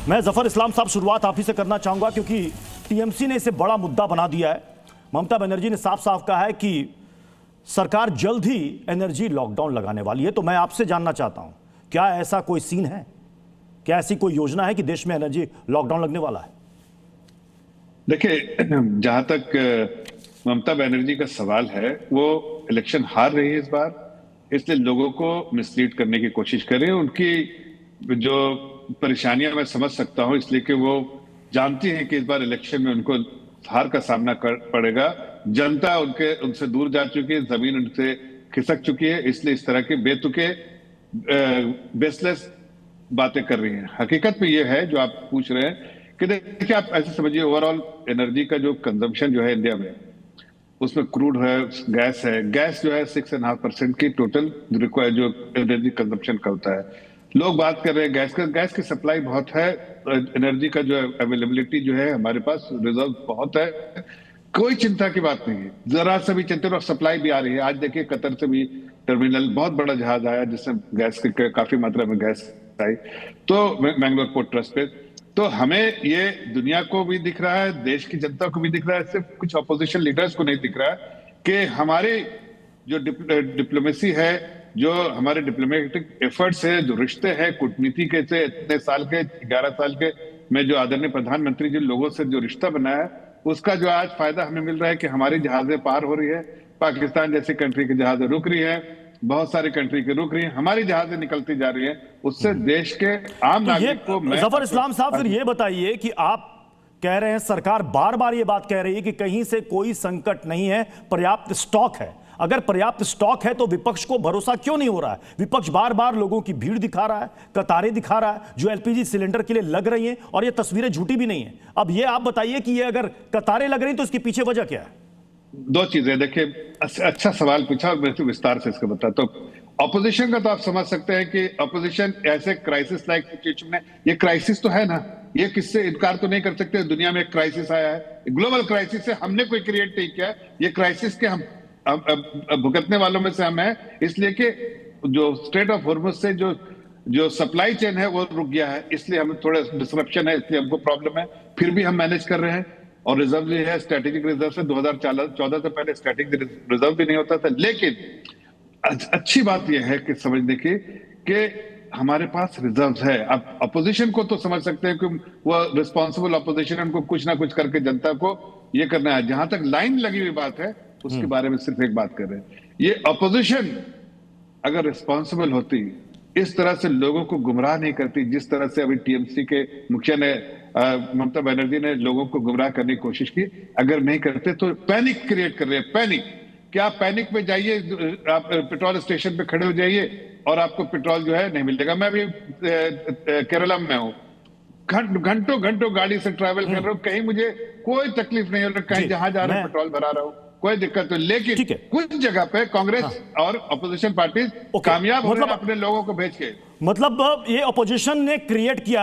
मैं जफर इस्लाम साहब शुरुआत आप ही से करना चाहूंगा क्योंकि टीएमसी ने इसे बड़ा मुद्दा बना दिया है। ममता बनर्जी ने साफ साफ कहा है कि सरकार जल्द ही एनर्जी लॉकडाउन लगाने वाली है। तो मैं आपसे जानना चाहता हूं, क्या ऐसा कोई सीन है, क्या ऐसी कोई योजना है कि देश में एनर्जी लॉकडाउन लगने वाला है? देखिए, जहां तक ममता बनर्जी का सवाल है, वो इलेक्शन हार रही है इस बार, इसलिए लोगों को मिसलीड करने की कोशिश कर रही है। उनकी जो परेशानियां मैं समझ सकता हूं, इसलिए कि वो जानती हैं कि इस बार इलेक्शन में उनको हार का सामना पड़ेगा। जनता उनसे दूर जा चुकी है, जमीन उनसे खिसक चुकी है, इसलिए इस तरह के बेतुके बेसलेस बातें कर रही हैं। हकीकत में ये है जो आप पूछ रहे हैं कि देखिए, आप ऐसे समझिए, ओवरऑल एनर्जी का जो कंजम्पशन जो है इंडिया में, उसमें क्रूड है, गैस है। गैस जो है 6.5% की टोटल रिक्वायर जो एनर्जी कंजम्पशन का होता है। लोग बात कर रहे हैं गैस की सप्लाई बहुत है, एनर्जी का जो अवेलेबिलिटी जो है हमारे पास रिजर्व बहुत है, कोई चिंता की बात नहीं है। जरा सा भी चिंता, और सप्लाई भी आ रही है। आज देखिए, कतर से भी टर्मिनल बहुत बड़ा जहाज आया जिसमें गैस की काफी मात्रा में गैस आई, तो मैंगलोर पोर्ट ट्रस्ट पे। तो हमें ये दुनिया को भी दिख रहा है, देश की जनता को भी दिख रहा है, सिर्फ कुछ अपोजिशन लीडर्स को नहीं दिख रहा है कि हमारे जो डिप्लोमेसी है, जो हमारे डिप्लोमेटिक एफर्ट्स है, जो रिश्ते हैं कूटनीति के से इतने साल के 11 साल के में जो आदरणीय प्रधानमंत्री जी लोगों से जो रिश्ता बनाया है, उसका जो आज फायदा हमें मिल रहा है कि हमारी जहाजें पार हो रही है, पाकिस्तान जैसी कंट्री की जहाजें रुक रही है, बहुत सारी कंट्री की रुक रही है, हमारी जहाजें निकलती जा रही है। उससे देश के आम नागरिक को जफर इस्लाम साहब, फिर ये बताइए कि आप कह रहे हैं, सरकार बार बार ये बात कह रही है कि कहीं से कोई संकट नहीं है, पर्याप्त स्टॉक है। अगर पर्याप्त स्टॉक है तो विपक्ष को भरोसा क्यों नहीं हो रहा है? विपक्ष बार बार लोगों की भीड़ दिखा रहा है, कतारें दिखा रहा है जो एलपीजी सिलेंडर के लिए लग रही हैं, और ये तस्वीरें झूठी भी नहीं है। अब ये आप बताइए कि ये अगर कतारें लग रही तो इसके पीछे वजह क्या है? दो चीजें। देखिए, अच्छा सवाल पूछा और मैं तो विस्तार से इसको बताता हूं। ऑपोजिशन का तो आप समझ सकते हैं कि ऑपोजिशन ऐसे क्राइसिस लाइक सिचुएशन में, ये क्राइसिस तो है ना, ये किससे इनकार तो नहीं कर सकते। दुनिया में एक क्राइसिस आया है, ग्लोबल क्राइसिस है, हमने कोई क्रिएट नहीं किया। ये क्राइसिस के हम भुगतने वालों में से हम हैं, इसलिए कि जो स्ट्रेट ऑफ हॉर्मुज से जो सप्लाई चेन है वो रुक गया है, इसलिए हमें थोड़ा डिसरप्शन है, इसलिए हमको प्रॉब्लम है। फिर भी हम मैनेज कर रहे हैं, और रिजर्व भी है, स्ट्रेटेजिक रिजर्व से 2014 से पहले स्ट्रेटेजिक रिजर्व भी नहीं होता था। लेकिन अच्छी बात यह है कि समझने की कि हमारे पास रिजर्व है। अब अपोजिशन को तो समझ सकते हैं कि वो रिस्पॉन्सिबल अपोजिशन, उनको कुछ ना कुछ करके जनता को ये करना है। जहां तक लाइन लगी हुई बात है, उसके बारे में सिर्फ एक बात कर रहे हैं, ये अपोजिशन अगर रिस्पॉन्सिबल होती, इस तरह से लोगों को गुमराह नहीं करती जिस तरह से अभी टीएमसी के मुखिया ने, ममता बनर्जी ने लोगों को गुमराह करने की कोशिश की, अगर नहीं करते तो पैनिक क्रिएट कर रहे हैं। पैनिक क्या? पैनिक में जाइए, आप पेट्रोल स्टेशन पे खड़े हो जाइए और आपको पेट्रोल जो है नहीं मिलेगा। मैं भी केरला में हूँ, घंटों घंटों गाड़ी से ट्रैवल कर रहा हूँ, कहीं मुझे कोई तकलीफ नहीं हो रहा, कहीं जहां जा रहा हूँ पेट्रोल भरा रहा हूँ, कोई दिक्कत नहीं। लेकिन कुछ जगह पे कांग्रेस और अपोजिशन पार्टी कामयाब हो रहे हैं अपने लोगों को भेज के। मतलब ये अपोजिशन ने क्रिएट किया